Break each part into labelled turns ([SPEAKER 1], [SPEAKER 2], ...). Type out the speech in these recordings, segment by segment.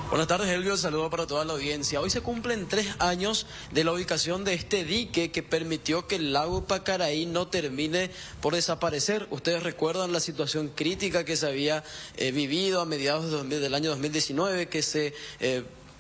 [SPEAKER 1] Buenas tardes, Elvio. Saludo para toda la audiencia. Hoy se cumplen 3 años de la ubicación de este dique que permitió que el lago Pacaraí no termine por desaparecer. Ustedes recuerdan la situación crítica que se había vivido a mediados del año 2019, que se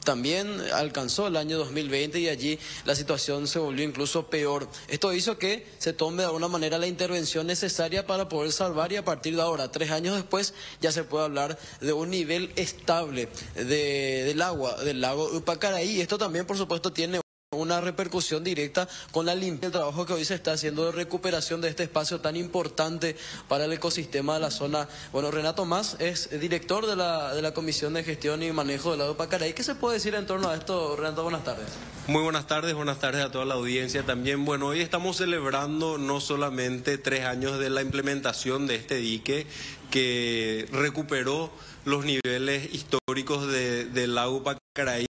[SPEAKER 1] también alcanzó el año 2020 y allí la situación se volvió incluso peor. Esto hizo que se tome de alguna manera la intervención necesaria para poder salvar, y a partir de ahora, 3 años después, ya se puede hablar de un nivel estable del agua del lago Pacaraí. Esto también, por supuesto, tiene una repercusión directa con la limpia, el trabajo que hoy se está haciendo de recuperación de este espacio tan importante para el ecosistema de la zona. Bueno, Renato Mas es director de la Comisión de Gestión y Manejo del lago Pacaraí. ¿Qué se puede decir en torno a esto, Renato? Buenas tardes.
[SPEAKER 2] Muy buenas tardes a toda la audiencia también. Bueno, hoy estamos celebrando no solamente 3 años de la implementación de este dique que recuperó los niveles históricos del lago Pacaraí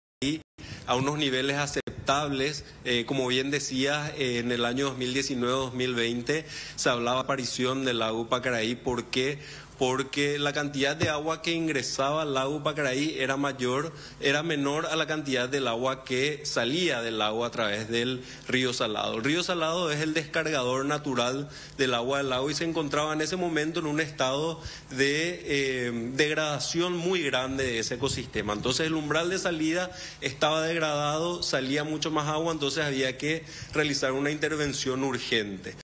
[SPEAKER 2] a unos niveles aceptables. Como bien decías, en el año 2019-2020 se hablaba de aparición del lago Pacaraí. ¿Por qué? Porque la cantidad de agua que ingresaba al lago Pacaraí era menor a la cantidad del agua que salía del lago a través del río Salado. El río Salado es el descargador natural del agua del lago y se encontraba en ese momento en un estado de degradación muy grande de ese ecosistema. Entonces el umbral de salida estaba degradado, salía mucho más agua, entonces había que realizar una intervención urgente.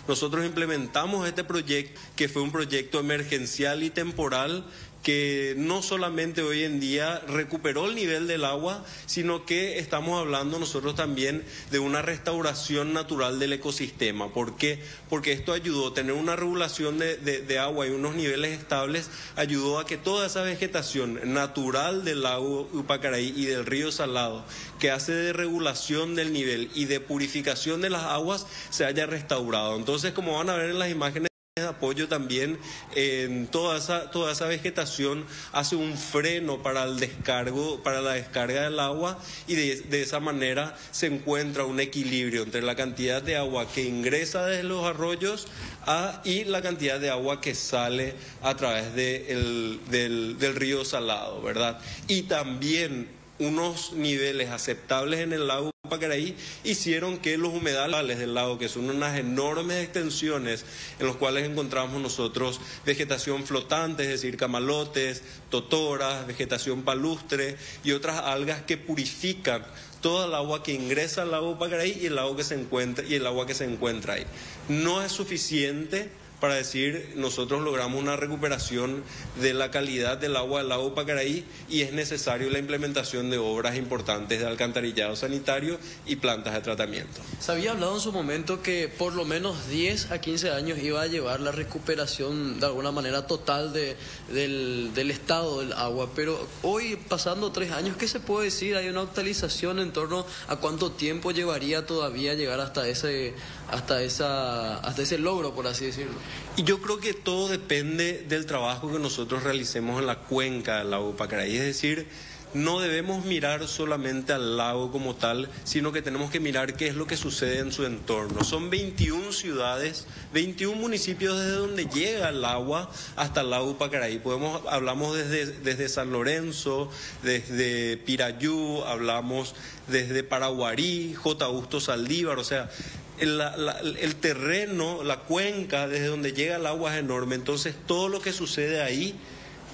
[SPEAKER 2] Nosotros implementamos este proyecto, que fue un proyecto emergencial y temporal, que no solamente hoy en día recuperó el nivel del agua, sino que estamos hablando nosotros también de una restauración natural del ecosistema. ¿Por qué? Porque esto ayudó a tener una regulación de agua y unos niveles estables, ayudó a que toda esa vegetación natural del lago Pacaraí y del río Salado, que hace de regulación del nivel y de purificación de las aguas, se haya restaurado. Entonces, como van a ver en las imágenes de apoyo también, en toda esa vegetación hace un freno para la descarga del agua, y de esa manera se encuentra un equilibrio entre la cantidad de agua que ingresa desde los arroyos y la cantidad de agua que sale a través del río Salado, ¿verdad? Y también unos niveles aceptables en el lago Pacaraí hicieron que los humedales del lago, que son unas enormes extensiones en los cuales encontramos nosotros vegetación flotante, es decir, camalotes, totoras, vegetación palustre y otras algas que purifican toda el agua que ingresa al lago Pacaraí y el agua que se encuentra ahí. No es suficiente para decir nosotros logramos una recuperación de la calidad del agua del lago Pacaraí, y es necesario la implementación de obras importantes de alcantarillado sanitario y plantas de tratamiento.
[SPEAKER 1] Se había hablado en su momento que por lo menos 10 a 15 años iba a llevar la recuperación de alguna manera total del estado del agua, pero hoy, pasando 3 años, ¿qué se puede decir? ¿Hay una actualización en torno a cuánto tiempo llevaría todavía llegar hasta ese logro, por así decirlo?
[SPEAKER 2] Y yo creo que todo depende del trabajo que nosotros realicemos en la cuenca del lago Pacaraí. Es decir, no debemos mirar solamente al lago como tal, sino que tenemos que mirar qué es lo que sucede en su entorno. Son 21 ciudades, 21 municipios desde donde llega el agua hasta el lago Pacaraí. Hablamos desde San Lorenzo, desde Pirayú, hablamos desde Paraguarí, J. Augusto Saldívar, o sea, el terreno, la cuenca desde donde llega el agua es enorme. Entonces todo lo que sucede ahí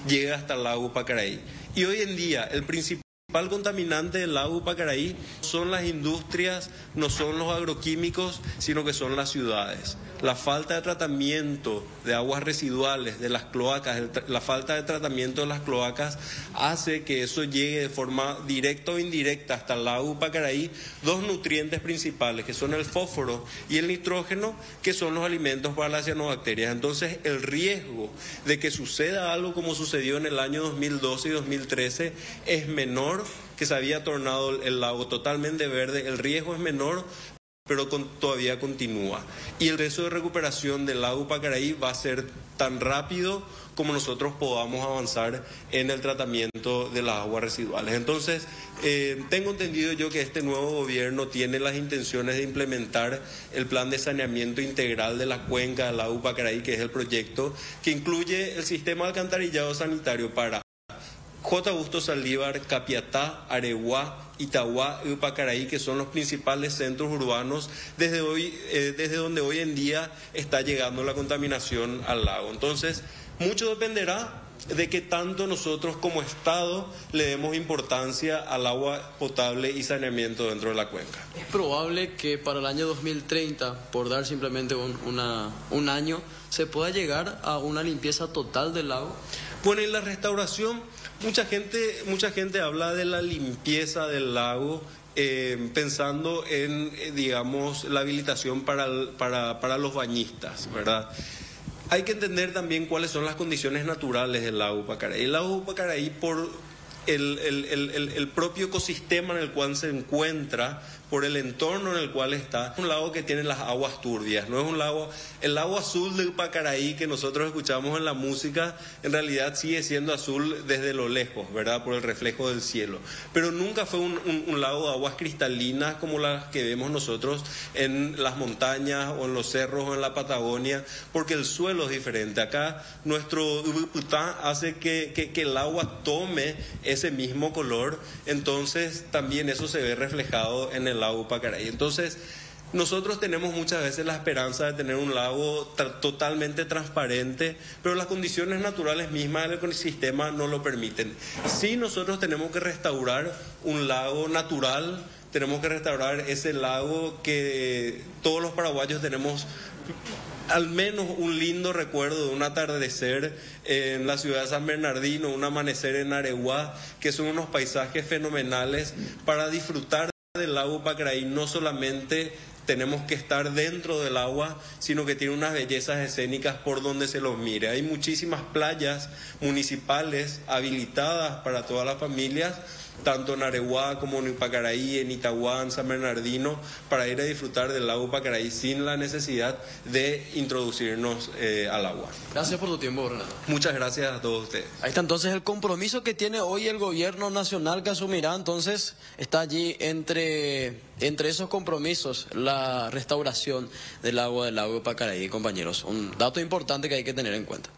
[SPEAKER 2] llega hasta el lago Pacaraí. Y hoy en día el principal contaminante del lago Pacaraí son las industrias, no son los agroquímicos, sino que son las ciudades. La falta de tratamiento de aguas residuales, de las cloacas, la falta de tratamiento de las cloacas hace que eso llegue de forma directa o indirecta hasta el lago Pacaraí, 2 nutrientes principales, que son el fósforo y el nitrógeno, que son los alimentos para las cianobacterias. Entonces el riesgo de que suceda algo como sucedió en el año 2012 y 2013 es menor, que se había tornado el lago totalmente verde. El riesgo es menor, pero todavía continúa. Y el proceso de recuperación del lago Pacaraí va a ser tan rápido como nosotros podamos avanzar en el tratamiento de las aguas residuales. Entonces, tengo entendido yo que este nuevo gobierno tiene las intenciones de implementar el plan de saneamiento integral de la cuenca del lago Pacaraí, que es el proyecto que incluye el sistema de alcantarillado sanitario para J. Augusto Saldívar, Capiatá, Areguá, Itagua y Pacaraí, que son los principales centros urbanos desde donde hoy en día está llegando la contaminación al lago. Entonces, mucho dependerá de que tanto nosotros como Estado le demos importancia al agua potable y saneamiento dentro de la cuenca.
[SPEAKER 1] Es probable que para el año 2030, por dar simplemente un año, se pueda llegar a una limpieza total del lago.
[SPEAKER 2] Bueno, y la restauración, mucha gente habla de la limpieza del lago, pensando en, digamos, la habilitación para los bañistas, ¿verdad? Hay que entender también cuáles son las condiciones naturales del lago Pacaraí. El lago Pacaraí, por el propio ecosistema en el cual se encuentra, por el entorno en el cual está, es un lago que tiene las aguas turbias, no es un lago, el lago azul de Pacaraí que nosotros escuchamos en la música, en realidad sigue siendo azul desde lo lejos, ¿verdad? Por el reflejo del cielo, pero nunca fue un lago de aguas cristalinas como las que vemos nosotros en las montañas o en los cerros o en la Patagonia, porque el suelo es diferente. Acá nuestro Ubiputá hace que el agua tome ese mismo color, entonces también eso se ve reflejado en el lago Pacaraí. Entonces, nosotros tenemos muchas veces la esperanza de tener un lago totalmente transparente, pero las condiciones naturales mismas del ecosistema no lo permiten. Sí, nosotros tenemos que restaurar un lago natural, tenemos que restaurar ese lago que todos los paraguayos tenemos al menos un lindo recuerdo de un atardecer en la ciudad de San Bernardino, un amanecer en Areguá, que son unos paisajes fenomenales para disfrutar del lago Pacaraí. No solamente tenemos que estar dentro del agua, sino que tiene unas bellezas escénicas por donde se los mire. Hay muchísimas playas municipales habilitadas para todas las familias, tanto en Areguá como en Pacaraí, en Itagua, en San Bernardino, para ir a disfrutar del lago Pacaraí sin la necesidad de introducirnos al agua.
[SPEAKER 1] Gracias por tu tiempo, Renato.
[SPEAKER 2] Muchas gracias a todos ustedes.
[SPEAKER 1] Ahí está entonces el compromiso que tiene hoy el gobierno nacional, que asumirá entonces, está allí entre esos compromisos la restauración del lago Pacaraí, compañeros. Un dato importante que hay que tener en cuenta.